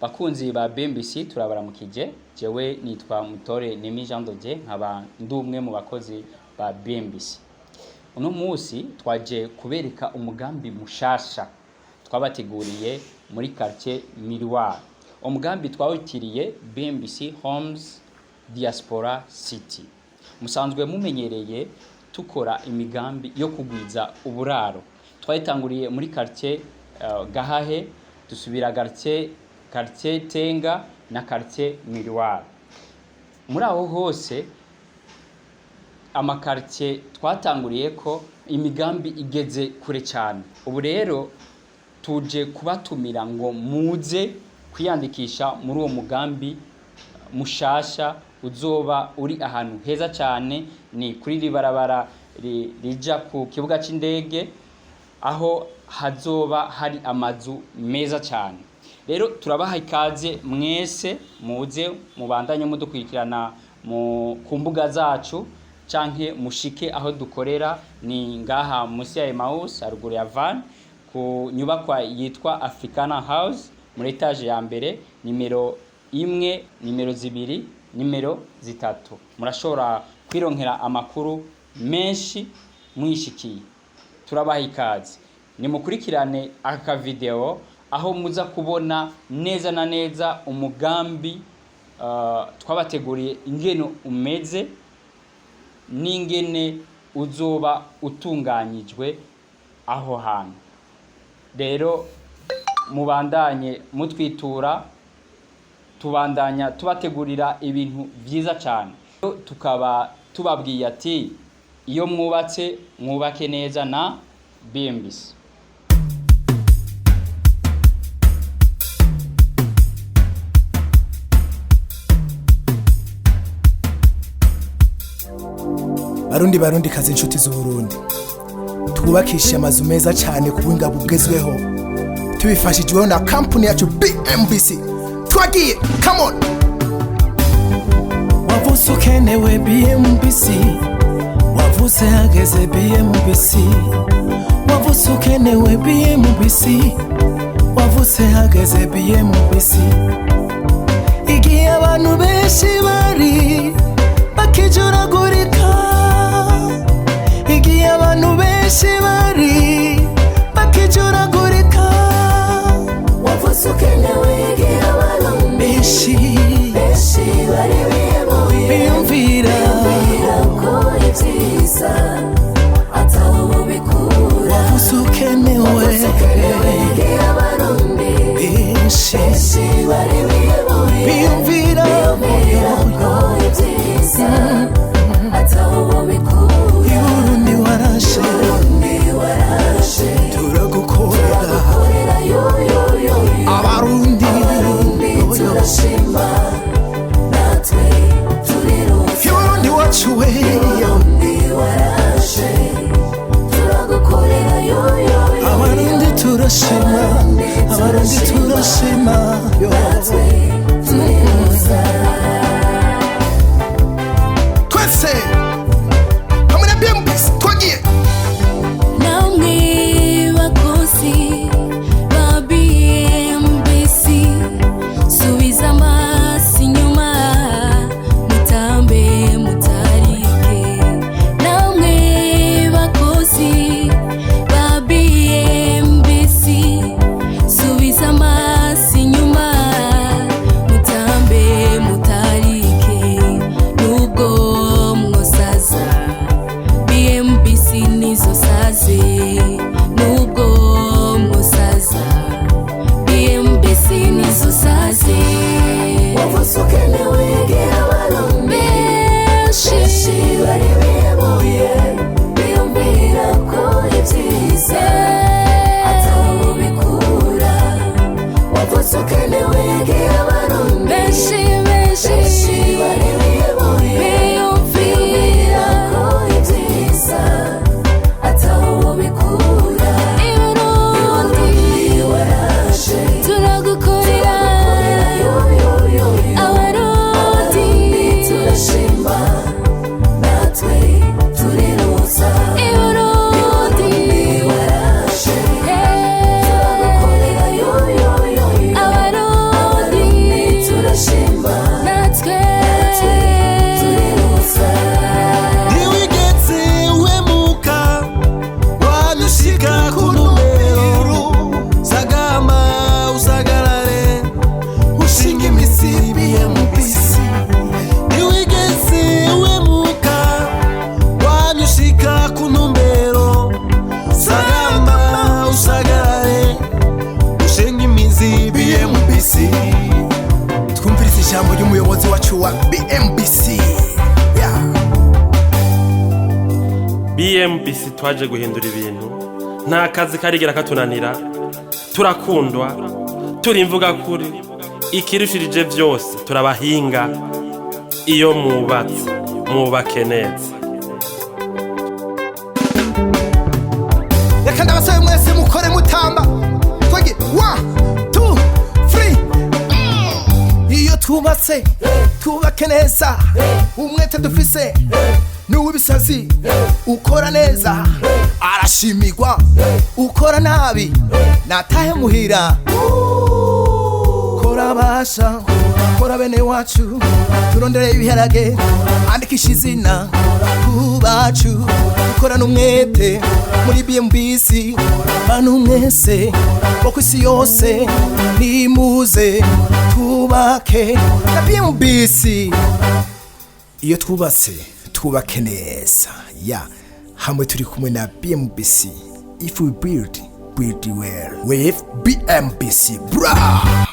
Bakunzi ba BMBC turabaramukije. Jewe nitwa Mutore Nemi Jean Dodier nkaba ndumwe mu bakozi ba BMBC. Uno musi twaje kubereka umugambi mushasha twabateguriye muri quartier Wari. Umugambi twawitiriye BMBC Homes Diaspora City. Musanzwe mumenyereye tukora imigambi yo kugwiza uburaro. Twayitanguriye muri quartier Gahahe, dusubira quartier Tenga na quartier Wari. Muri aho hose amakartier twatanguriye ko imigambi igeze kure cyane. Ubu rero tuje kubatumira ngo muze kwiyandikisha muri uwo mugambi mushasha uzoba uri ahantu heza cyane, ni kuri ribarabara rija ku kibuga c'indege aho hazoba hari amazu meza cyane. Rero turabaha ikaze mwese muze mubandanye mudukurikirana ku mbuga zacu canke mushike aho dukorera, ni ngaha musi ya Mouse haruguru ya van ku nyubakwa yitwa Africana House muri etage ya mbere, nimero 1, nimero 2, nimero 3. Murashobora kwironkera amakuru menshi mwishikiye. Turabaha ikaze nimukurikirane aka video aho muza kubona neza na neza umugambi twabateguriye ingene umeze n'ingene uzoba utunganyijwe aho hantu. Rero mubandanye mutwitura, tubandanya tubategurira ibintu vyiza cyane. Tukaba tubabwiye ati iyo mwubatse mwubake neza na BMBC. Barundi kazi inshuti z'Uburundi, twubakisha amazu meza cyane ku buhinga bugezweho tubifashijweho na company yacu BMBC. Twagiye, come on. Wavuze ukenewe BMBC, wavuze hageze BMBC, wavuze ukenewe BMBC, wavuze hageze BMBC. Igihe abantu benshi bari bakijuragurika, igihe abantu benshi bari bakijuragurika, wavuze ukenewe igihe abantu benshi bari biyumvira ko ibyiza ataho bikura, wavuze ukenewe igihe abantu benshi bari biyumvira ko ibyiza ataho bikura. Burundi warashe turagukorera abarundi turashima natwe turiruza. Burundi wacu we warashe turagukorera abarundi turashima, abarundi turashima natwe turiruza. Twese hamwe na BMBC twagiye. Namwe bakozi ba BMBC, subiza amaso inyuma mutambe mutarike. Namwe bakozi ba BMBC, subiza amaso inyuma mutambe mutarike. Nubwo mwosaza BMBC nizo saze, nubwo mwosaza BMBC nizo saze. Wavuze ukenewe igihe abantu benshi bari biyumvira ko ibyiza ataho bikura, wavuze ukenewe igihe abantu benshi bari biyumvira ko ibyiza ataho bikura. Burundi warashe turagukorera abarundi turashima natwe turiruza. Burundi warashe turagukorera abarundi ijambo ry'umuyobozi wacu wa BMBC. Yeah. BMBC twaje guhindura ibintu, nta kazi karigera katunanira, turakundwa, turi imvuga kuri, ikirushirije byose turabahinga, iyo mubatse mubake neza. Reka ndabasaba mwese mukore mutamba, twege 1 2 3. Iyo tubatse tubake neza, umwete dufise n'uwibisazi, ukora neza arashimigwa, ukora nabi natahe muhira. Kora basha, kora bene wacu, turondere ibiharage, andikisha izina kubacu, ukora n'umwete muri BMBC. Bantu mwese bo kwisi yose nimuze tubake na BMBC. Iyo twubatse twubake neza, ya hamwe turi kumwe na BMBC. If we build well with BMBC, bra.